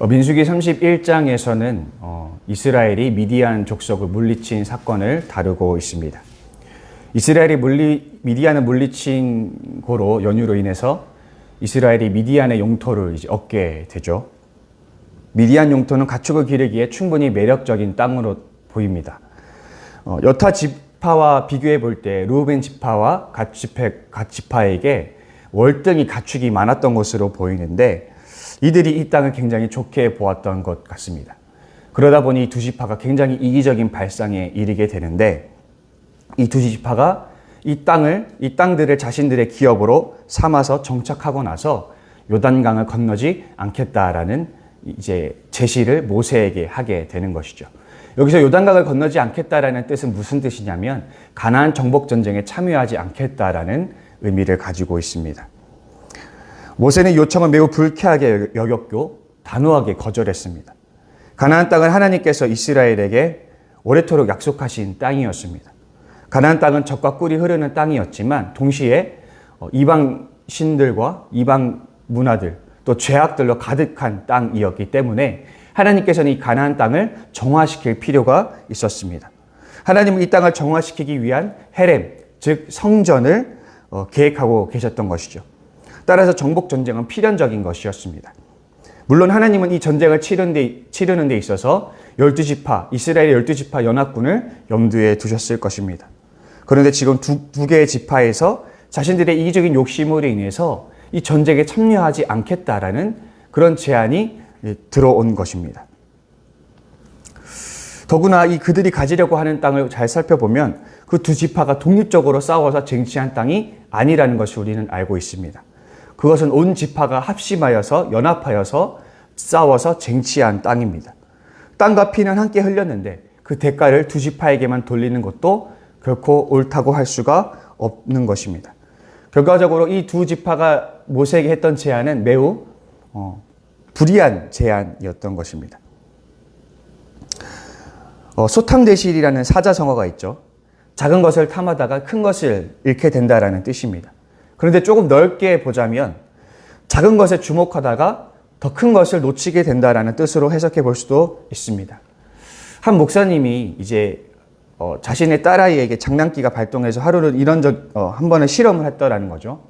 민수기 31장에서는 이스라엘이 미디안 족속을 물리친 사건을 다루고 있습니다. 이스라엘이 미디안을 물리친 고로 연유로 인해서 이스라엘이 미디안의 용토를 이제 얻게 되죠. 미디안 용토는 가축을 기르기에 충분히 매력적인 땅으로 보입니다. 여타 지파와 비교해 볼 때 르우벤 지파와 갓 지파에게 월등히 가축이 많았던 것으로 보이는데 이들이 이 땅을 굉장히 좋게 보았던 것 같습니다. 그러다 보니 두 지파가 굉장히 이기적인 발상에 이르게 되는데 이 두 지파가 이 땅들을 자신들의 기업으로 삼아서 정착하고 나서 요단강을 건너지 않겠다라는 이제 제시를 모세에게 하게 되는 것이죠. 여기서 요단강을 건너지 않겠다라는 뜻은 무슨 뜻이냐면 가나안 정복 전쟁에 참여하지 않겠다라는 의미를 가지고 있습니다. 모세는 요청을 매우 불쾌하게 여겼고 단호하게 거절했습니다. 가나안 땅은 하나님께서 이스라엘에게 오래도록 약속하신 땅이었습니다. 가나안 땅은 젖과 꿀이 흐르는 땅이었지만 동시에 이방 신들과 이방 문화들 또 죄악들로 가득한 땅이었기 때문에 하나님께서는 이 가나안 땅을 정화시킬 필요가 있었습니다. 하나님은 이 땅을 정화시키기 위한 헤렘, 즉 성전을 계획하고 계셨던 것이죠. 따라서 정복 전쟁은 필연적인 것이었습니다. 물론 하나님은 이 전쟁을 치르는 데 있어서 12지파, 이스라엘의 12지파 연합군을 염두에 두셨을 것입니다. 그런데 지금 두 개의 지파에서 자신들의 이기적인 욕심으로 인해서 이 전쟁에 참여하지 않겠다라는 그런 제안이 들어온 것입니다. 더구나 이 그들이 가지려고 하는 땅을 잘 살펴보면 그 두 지파가 독립적으로 싸워서 쟁취한 땅이 아니라는 것을 우리는 알고 있습니다. 그것은 온 지파가 합심하여서 연합하여서 싸워서 쟁취한 땅입니다. 땅과 피는 함께 흘렸는데 그 대가를 두 지파에게만 돌리는 것도 결코 옳다고 할 수가 없는 것입니다. 결과적으로 이 두 지파가 모세에게 했던 제안은 매우 불의한 제안이었던 것입니다. 소탕대실이라는 사자성어가 있죠. 작은 것을 탐하다가 큰 것을 잃게 된다라는 뜻입니다. 그런데 조금 넓게 보자면 작은 것에 주목하다가 더 큰 것을 놓치게 된다라는 뜻으로 해석해 볼 수도 있습니다. 한 목사님이 이제 자신의 딸아이에게 장난기가 발동해서 하루를 한 번은 실험을 했더라는 거죠.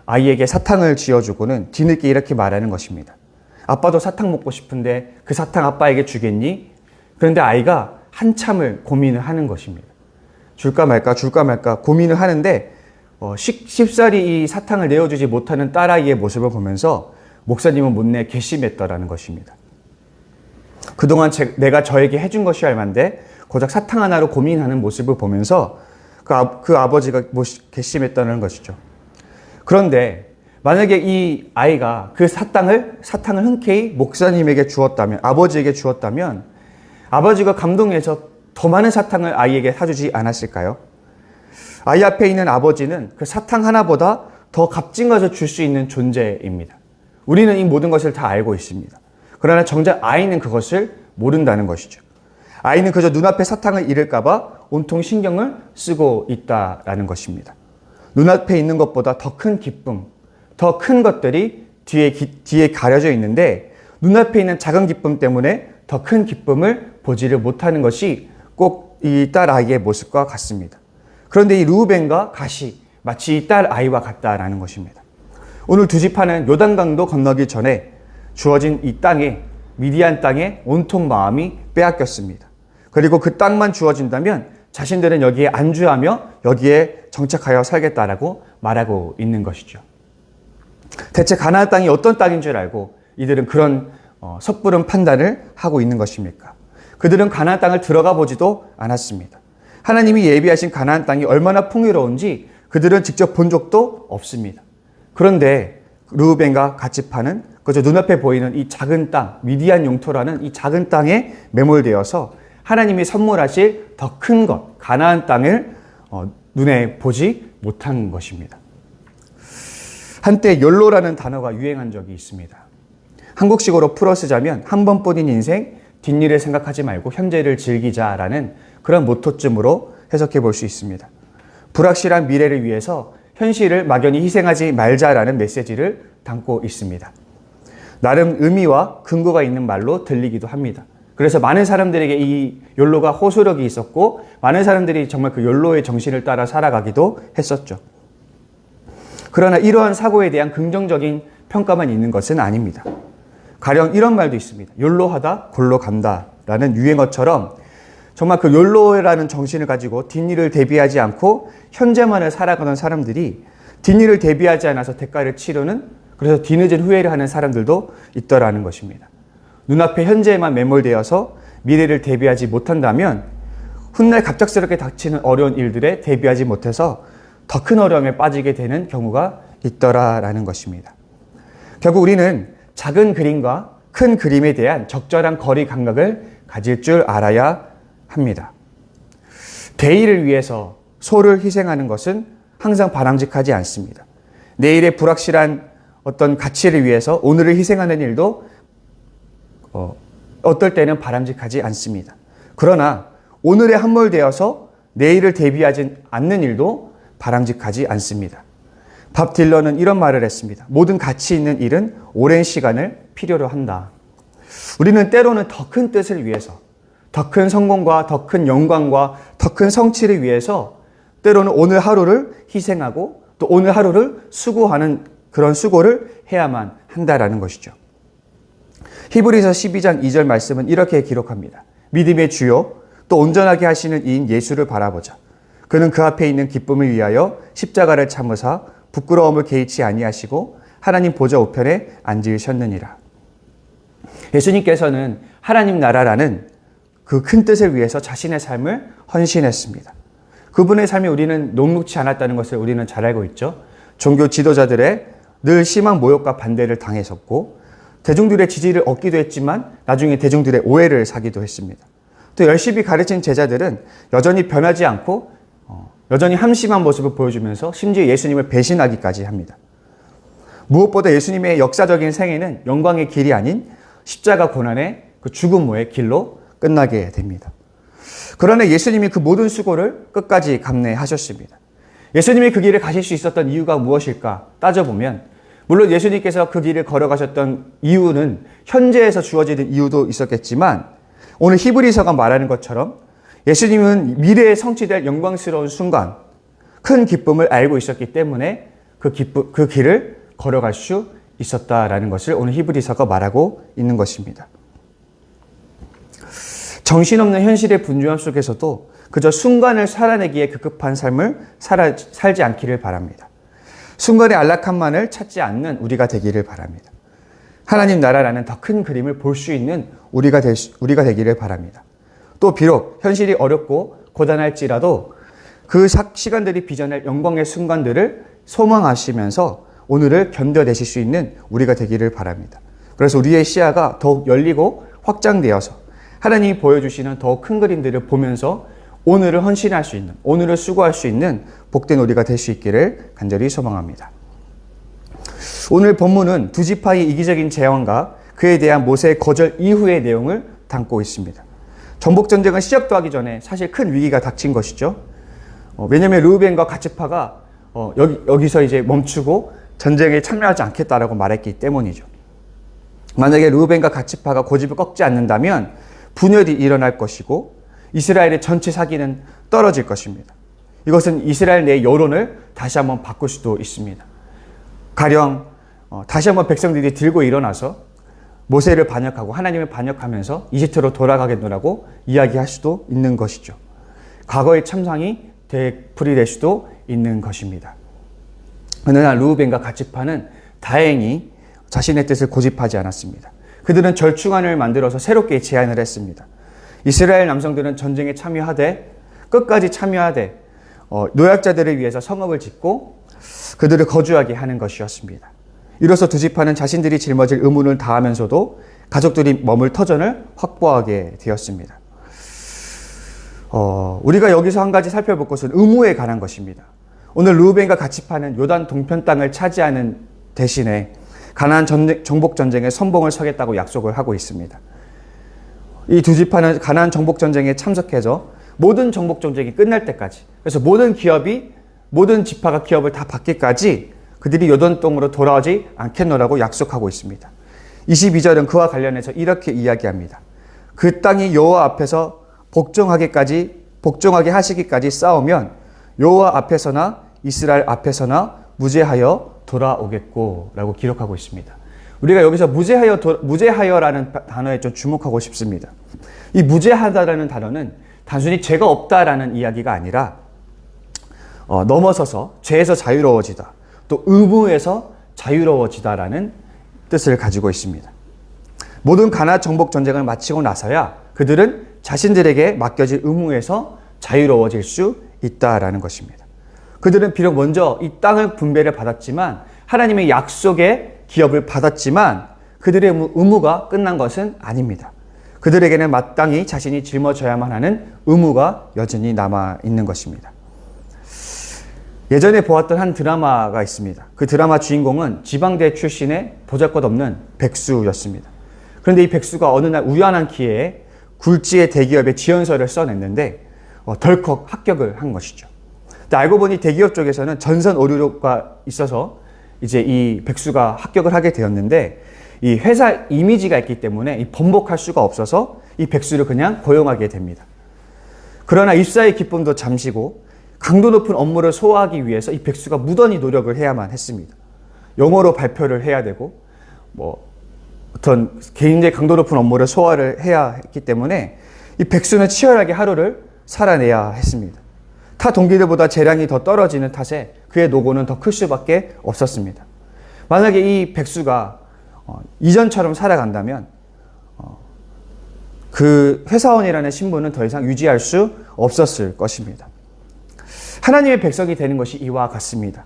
아이에게 사탕을 쥐어주고는 뒤늦게 이렇게 말하는 것입니다. 아빠도 사탕 먹고 싶은데 그 사탕 아빠에게 주겠니? 그런데 아이가 한참을 고민을 하는 것입니다. 줄까 말까 고민을 하는데 쉽사리 이 사탕을 내어주지 못하는 딸아이의 모습을 보면서 목사님은 못내 괘씸했더라는 것입니다. 그동안 내가 저에게 해준 것이 얼만데 고작 사탕 하나로 고민하는 모습을 보면서 그 아버지가 괘씸했다는 것이죠. 그런데 만약에 이 아이가 그 사탕을 흔쾌히 목사님에게 주었다면, 아버지에게 주었다면 아버지가 감동해서 더 많은 사탕을 아이에게 사주지 않았을까요? 아이 앞에 있는 아버지는 그 사탕 하나보다 더 값진 것을 줄 수 있는 존재입니다. 우리는 이 모든 것을 다 알고 있습니다. 그러나 정작 아이는 그것을 모른다는 것이죠. 아이는 그저 눈앞에 사탕을 잃을까봐 온통 신경을 쓰고 있다라는 것입니다. 눈앞에 있는 것보다 더 큰 기쁨, 더 큰 것들이 뒤에 가려져 있는데 눈앞에 있는 작은 기쁨 때문에 더 큰 기쁨을 보지를 못하는 것이 꼭 이 딸 아이의 모습과 같습니다. 그런데 이 르우벤과 갓이 마치 이 딸 아이와 같다라는 것입니다. 오늘 두 지파는 요단강도 건너기 전에 주어진 이 땅에, 미디안 땅에 온통 마음이 빼앗겼습니다. 그리고 그 땅만 주어진다면 자신들은 여기에 안주하며 여기에 정착하여 살겠다라고 말하고 있는 것이죠. 대체 가나안 땅이 어떤 땅인 줄 알고 이들은 그런 섣부른 판단을 하고 있는 것입니까? 그들은 가나안 땅을 들어가 보지도 않았습니다. 하나님이 예비하신 가나안 땅이 얼마나 풍요로운지 그들은 직접 본 적도 없습니다. 그런데 르우벤과 갓 지파는 그저 눈앞에 보이는 이 작은 땅, 미디안 용토라는 이 작은 땅에 매몰되어서 하나님이 선물하실 더 큰 것, 가나안 땅을 눈에 보지 못한 것입니다. 한때 욜로라는 단어가 유행한 적이 있습니다. 한국식으로 풀어 쓰자면 한 번뿐인 인생, 뒷일을 생각하지 말고 현재를 즐기자라는 그런 모토쯤으로 해석해 볼 수 있습니다. 불확실한 미래를 위해서 현실을 막연히 희생하지 말자라는 메시지를 담고 있습니다. 나름 의미와 근거가 있는 말로 들리기도 합니다. 그래서 많은 사람들에게 이 욜로가 호소력이 있었고 많은 사람들이 정말 그 욜로의 정신을 따라 살아가기도 했었죠. 그러나 이러한 사고에 대한 긍정적인 평가만 있는 것은 아닙니다. 가령 이런 말도 있습니다. 욜로하다 골로 간다라는 유행어처럼 정말 그 욜로라는 정신을 가지고 뒷일을 대비하지 않고 현재만을 살아가는 사람들이 뒷일을 대비하지 않아서 대가를 치르는, 그래서 뒤늦은 후회를 하는 사람들도 있더라는 것입니다. 눈앞에 현재에만 매몰되어서 미래를 대비하지 못한다면 훗날 갑작스럽게 닥치는 어려운 일들에 대비하지 못해서 더 큰 어려움에 빠지게 되는 경우가 있더라라는 것입니다. 결국 우리는 작은 그림과 큰 그림에 대한 적절한 거리 감각을 가질 줄 알아야 합니다. 대의를 위해서 소를 희생하는 것은 항상 바람직하지 않습니다. 내일의 불확실한 어떤 가치를 위해서 오늘을 희생하는 일도 어떨 때는 바람직하지 않습니다. 그러나 오늘에 함몰되어서 내일을 대비하지 않는 일도 바람직하지 않습니다. 밥 딜런은 이런 말을 했습니다. 모든 가치 있는 일은 오랜 시간을 필요로 한다. 우리는 때로는 더 큰 뜻을 위해서, 더 큰 성공과 더 큰 영광과 더 큰 성취를 위해서 때로는 오늘 하루를 희생하고 또 오늘 하루를 수고하는 그런 수고를 해야만 한다라는 것이죠. 히브리서 12장 2절 말씀은 이렇게 기록합니다. 믿음의 주요 또 온전하게 하시는 이인 예수를 바라보자. 그는 그 앞에 있는 기쁨을 위하여 십자가를 참으사 부끄러움을 개의치 아니하시고 하나님 보좌 우편에 앉으셨느니라. 예수님께서는 하나님 나라라는 그 큰 뜻을 위해서 자신의 삶을 헌신했습니다. 그분의 삶이 우리는 녹록지 않았다는 것을 우리는 잘 알고 있죠. 종교 지도자들의 늘 심한 모욕과 반대를 당했었고 대중들의 지지를 얻기도 했지만 나중에 대중들의 오해를 사기도 했습니다. 또 열심히 가르친 제자들은 여전히 변하지 않고 여전히 함심한 모습을 보여주면서 심지어 예수님을 배신하기까지 합니다. 무엇보다 예수님의 역사적인 생애는 영광의 길이 아닌 십자가 고난의 그 죽음의 길로 끝나게 됩니다. 그러나 예수님이 그 모든 수고를 끝까지 감내하셨습니다. 예수님이 그 길을 가실 수 있었던 이유가 무엇일까 따져보면 물론 예수님께서 그 길을 걸어가셨던 이유는 현재에서 주어지는 이유도 있었겠지만 오늘 히브리서가 말하는 것처럼 예수님은 미래에 성취될 영광스러운 순간 큰 기쁨을 알고 있었기 때문에 그 길을 걸어갈 수 있었다라는 것을 오늘 히브리서가 말하고 있는 것입니다. 정신없는 현실의 분주함 속에서도 그저 순간을 살아내기에 급급한 삶을 살지 않기를 바랍니다. 순간의 안락함만을 찾지 않는 우리가 되기를 바랍니다. 하나님 나라라는 더 큰 그림을 볼 수 있는 우리가 되기를 바랍니다. 또 비록 현실이 어렵고 고단할지라도 그 시간들이 빚어낼 영광의 순간들을 소망하시면서 오늘을 견뎌내실 수 있는 우리가 되기를 바랍니다. 그래서 우리의 시야가 더욱 열리고 확장되어서 하나님이 보여주시는 더 큰 그림들을 보면서 오늘을 헌신할 수 있는, 오늘을 수고할 수 있는 복된 우리가 될 수 있기를 간절히 소망합니다. 오늘 본문은 두 지파의 이기적인 제왕과 그에 대한 모세의 거절 이후의 내용을 담고 있습니다. 전복전쟁은 시작도 하기 전에 사실 큰 위기가 닥친 것이죠. 왜냐하면 르우벤과 갓지파가 여기서 이제 멈추고 전쟁에 참여하지 않겠다라고 말했기 때문이죠. 만약에 르우벤과 갓지파가 고집을 꺾지 않는다면 분열이 일어날 것이고 이스라엘의 전체 사기는 떨어질 것입니다. 이것은 이스라엘 내 여론을 다시 한번 바꿀 수도 있습니다. 가령 다시 한번 백성들이 들고 일어나서 모세를 반역하고 하나님을 반역하면서 이집트로 돌아가겠노라고 이야기할 수도 있는 것이죠. 과거의 참상이 되풀이 될 수도 있는 것입니다. 어느 날 르우벤과 갓지파는 다행히 자신의 뜻을 고집하지 않았습니다. 그들은 절충안을 만들어서 새롭게 제안을 했습니다. 이스라엘 남성들은 전쟁에 참여하되 끝까지 참여하되 노약자들을 위해서 성읍을 짓고 그들을 거주하게 하는 것이었습니다. 이로써 두 지파는 자신들이 짊어질 의무를 다하면서도 가족들이 머물 터전을 확보하게 되었습니다. 우리가 여기서 한 가지 살펴볼 것은 의무에 관한 것입니다. 오늘 르우벤과 갓지파는 요단 동편 땅을 차지하는 대신에 가나안 정복전쟁에 선봉을 서겠다고 약속을 하고 있습니다. 이 두 지파는 가나안 정복전쟁에 참석해서 모든 정복전쟁이 끝날 때까지, 그래서 모든 지파가 기업을 다 받기까지 그들이 요단 땅으로 돌아오지 않겠노라고 약속하고 있습니다. 22절은 그와 관련해서 이렇게 이야기합니다. 그 땅이 여호와 앞에서 복종하게 하시기까지 싸우면 여호와 앞에서나 이스라엘 앞에서나 무죄하여 돌아오겠고 라고 기록하고 있습니다. 우리가 여기서 무죄하여라는 단어에 좀 주목하고 싶습니다. 이 무죄하다라는 단어는 단순히 죄가 없다라는 이야기가 아니라 넘어서서 죄에서 자유로워지다, 또 의무에서 자유로워지다라는 뜻을 가지고 있습니다. 모든 가나안 정복 전쟁을 마치고 나서야 그들은 자신들에게 맡겨질 의무에서 자유로워질 수 있다라는 것입니다. 그들은 비록 먼저 이 땅을 분배를 받았지만, 하나님의 약속의 기업을 받았지만 그들의 의무가 끝난 것은 아닙니다. 그들에게는 마땅히 자신이 짊어져야만 하는 의무가 여전히 남아 있는 것입니다. 예전에 보았던 한 드라마가 있습니다. 그 드라마 주인공은 지방대 출신의 보잘것없는 백수였습니다. 그런데 이 백수가 어느 날 우연한 기회에 굴지의 대기업에 지원서를 써냈는데 덜컥 합격을 한 것이죠. 근데 알고 보니 대기업 쪽에서는 전선 오류가 있어서 이제 이 백수가 합격을 하게 되었는데, 이 회사 이미지가 있기 때문에 번복할 수가 없어서 이 백수를 그냥 고용하게 됩니다. 그러나 입사의 기쁨도 잠시고 강도 높은 업무를 소화하기 위해서 이 백수가 무던히 노력을 해야만 했습니다. 영어로 발표를 해야 되고 어떤 굉장히 강도 높은 업무를 소화를 해야 했기 때문에 이 백수는 치열하게 하루를 살아내야 했습니다. 타 동기들보다 재량이 더 떨어지는 탓에 그의 노고는 더 클 수밖에 없었습니다. 만약에 이 백수가 이전처럼 살아간다면 그 회사원이라는 신분은 더 이상 유지할 수 없었을 것입니다. 하나님의 백성이 되는 것이 이와 같습니다.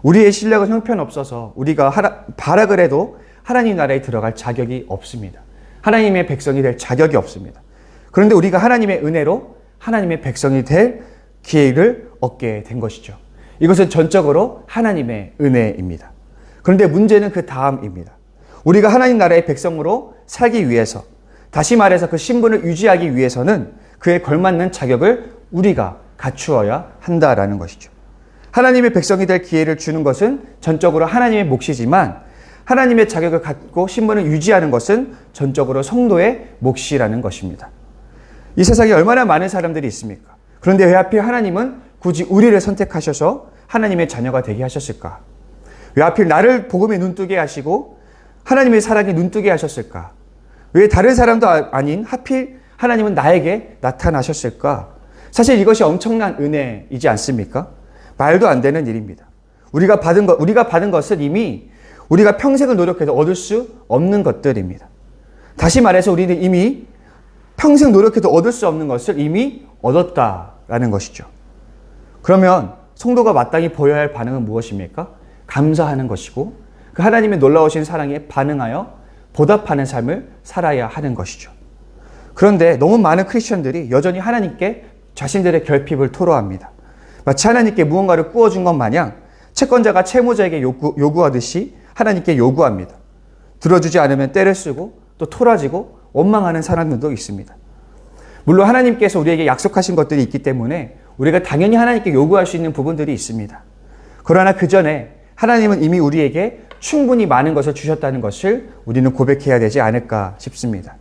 우리의 실력은 형편없어서 우리가 발악을 해도 하나님 나라에 들어갈 자격이 없습니다. 하나님의 백성이 될 자격이 없습니다. 그런데 우리가 하나님의 은혜로 하나님의 백성이 될 기회를 얻게 된 것이죠. 이것은 전적으로 하나님의 은혜입니다. 그런데 문제는 그 다음입니다. 우리가 하나님 나라의 백성으로 살기 위해서, 다시 말해서 그 신분을 유지하기 위해서는 그에 걸맞는 자격을 우리가 갖추어야 한다라는 것이죠. 하나님의 백성이 될 기회를 주는 것은 전적으로 하나님의 몫이지만, 하나님의 자격을 갖고 신분을 유지하는 것은 전적으로 성도의 몫이라는 것입니다. 이 세상에 얼마나 많은 사람들이 있습니까? 그런데 왜 하필 하나님은 굳이 우리를 선택하셔서 하나님의 자녀가 되게 하셨을까? 왜 하필 나를 복음에 눈뜨게 하시고 하나님의 사랑에 눈뜨게 하셨을까? 왜 다른 사람도 아닌 하필 하나님은 나에게 나타나셨을까? 사실 이것이 엄청난 은혜이지 않습니까? 말도 안 되는 일입니다. 우리가 받은 것은 이미 우리가 평생을 노력해도 얻을 수 없는 것들입니다. 다시 말해서 우리는 이미 평생 노력해도 얻을 수 없는 것을 이미 얻었다라는 것이죠. 그러면 성도가 마땅히 보여야 할 반응은 무엇입니까? 감사하는 것이고, 그 하나님의 놀라우신 사랑에 반응하여 보답하는 삶을 살아야 하는 것이죠. 그런데 너무 많은 크리스천들이 여전히 하나님께 자신들의 결핍을 토로합니다. 마치 하나님께 무언가를 꾸어준 것 마냥 채권자가 채무자에게 요구하듯이 하나님께 요구합니다. 들어주지 않으면 때를 쓰고 또 토라지고 원망하는 사람들도 있습니다. 물론 하나님께서 우리에게 약속하신 것들이 있기 때문에 우리가 당연히 하나님께 요구할 수 있는 부분들이 있습니다. 그러나 그 전에 하나님은 이미 우리에게 충분히 많은 것을 주셨다는 것을 우리는 고백해야 되지 않을까 싶습니다.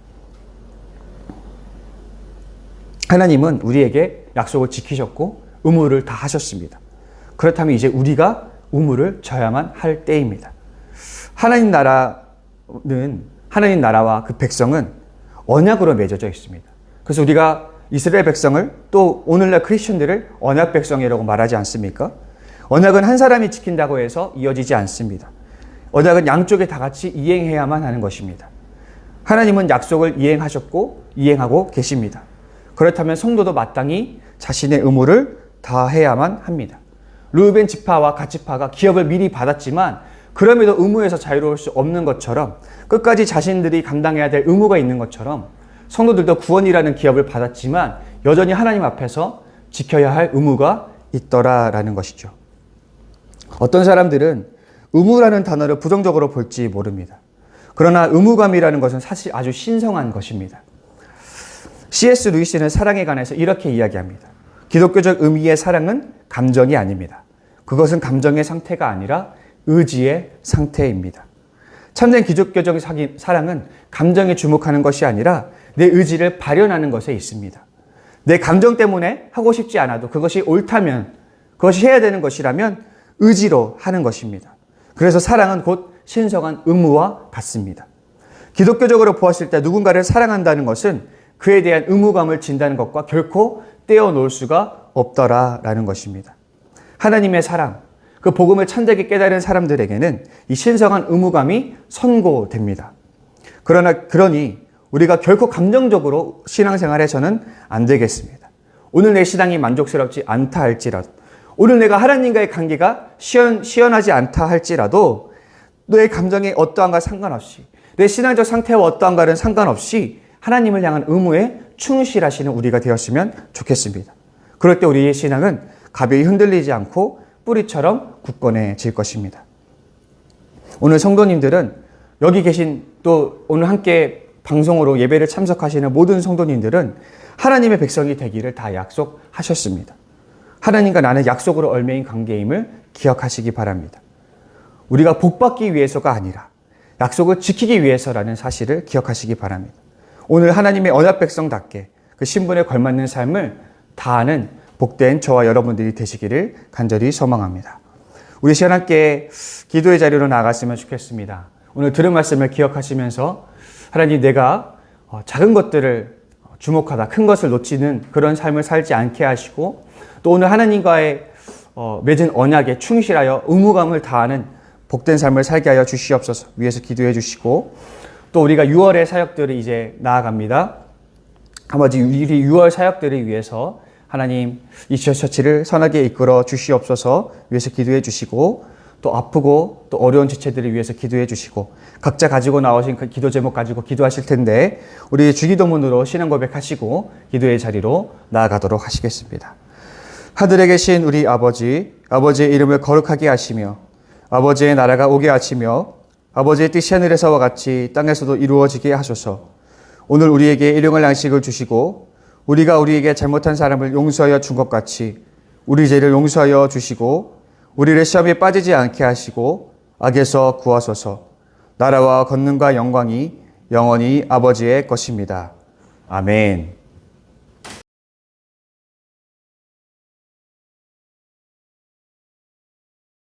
하나님은 우리에게 약속을 지키셨고 의무를 다 하셨습니다. 그렇다면 이제 우리가 의무를 져야만 할 때입니다. 하나님 나라와 그 백성은 언약으로 맺어져 있습니다. 그래서 우리가 이스라엘 백성을, 또 오늘날 크리스천들을 언약 백성이라고 말하지 않습니까? 언약은 한 사람이 지킨다고 해서 이어지지 않습니다. 언약은 양쪽에 다 같이 이행해야만 하는 것입니다. 하나님은 약속을 이행하셨고 이행하고 계십니다. 그렇다면 성도도 마땅히 자신의 의무를 다해야만 합니다. 르우벤 지파와 갓 지파가 기업을 미리 받았지만 그럼에도 의무에서 자유로울 수 없는 것처럼, 끝까지 자신들이 감당해야 될 의무가 있는 것처럼 성도들도 구원이라는 기업을 받았지만 여전히 하나님 앞에서 지켜야 할 의무가 있더라라는 것이죠. 어떤 사람들은 의무라는 단어를 부정적으로 볼지 모릅니다. 그러나 의무감이라는 것은 사실 아주 신성한 것입니다. C.S. 루이스는 사랑에 관해서 이렇게 이야기합니다. 기독교적 의미의 사랑은 감정이 아닙니다. 그것은 감정의 상태가 아니라 의지의 상태입니다. 참된 기독교적 사랑은 감정에 주목하는 것이 아니라 내 의지를 발현하는 것에 있습니다. 내 감정 때문에 하고 싶지 않아도 그것이 옳다면, 그것이 해야 되는 것이라면 의지로 하는 것입니다. 그래서 사랑은 곧 신성한 의무와 같습니다. 기독교적으로 보았을 때 누군가를 사랑한다는 것은 그에 대한 의무감을 진다는 것과 결코 떼어놓을 수가 없더라라는 것입니다. 하나님의 사랑, 그 복음을 참되게 깨달은 사람들에게는 이 신성한 의무감이 선고됩니다. 그러니 우리가 결코 감정적으로 신앙생활해서는 안 되겠습니다. 오늘 내 신앙이 만족스럽지 않다 할지라도, 오늘 내가 하나님과의 관계가 시원하지 않다 할지라도 너의 감정에 어떠한가 상관없이, 내 신앙적 상태와 어떠한가는 상관없이 하나님을 향한 의무에 충실하시는 우리가 되었으면 좋겠습니다. 그럴 때 우리의 신앙은 가벼이 흔들리지 않고 뿌리처럼 굳건해질 것입니다. 오늘 성도님들은, 여기 계신 또 오늘 함께 방송으로 예배를 참석하시는 모든 성도님들은 하나님의 백성이 되기를 다 약속하셨습니다. 하나님과 나는 약속으로 얽매인 관계임을 기억하시기 바랍니다. 우리가 복받기 위해서가 아니라 약속을 지키기 위해서라는 사실을 기억하시기 바랍니다. 오늘 하나님의 언약 백성답게 그 신분에 걸맞는 삶을 다하는 복된 저와 여러분들이 되시기를 간절히 소망합니다. 우리 시간 함께 기도의 자리로 나아갔으면 좋겠습니다. 오늘 들은 말씀을 기억하시면서 하나님, 내가 작은 것들을 주목하다 큰 것을 놓치는 그런 삶을 살지 않게 하시고, 또 오늘 하나님과의 맺은 언약에 충실하여 의무감을 다하는 복된 삶을 살게 하여 주시옵소서. 위에서 기도해 주시고, 또 우리가 6월의 사역들을 이제 나아갑니다. 아버지, 우리 6월 사역들을 위해서 하나님 이 지어처치를 선하게 이끌어 주시옵소서. 위해서 기도해 주시고, 또 아프고 또 어려운 지체들을 위해서 기도해 주시고, 각자 가지고 나오신 그 기도 제목 가지고 기도하실 텐데 우리 주기도문으로 신앙 고백하시고 기도의 자리로 나아가도록 하시겠습니다. 하늘에 계신 우리 아버지, 아버지의 이름을 거룩하게 하시며 아버지의 나라가 오게 하시며 아버지의 뜻이 하늘에서와 같이 땅에서도 이루어지게 하소서. 오늘 우리에게 일용할 양식을 주시고 우리가 우리에게 잘못한 사람을 용서하여 준 것 같이 우리 죄를 용서하여 주시고 우리를 시험에 빠지지 않게 하시고 악에서 구하소서. 나라와 권능과 영광이 영원히 아버지의 것입니다. 아멘.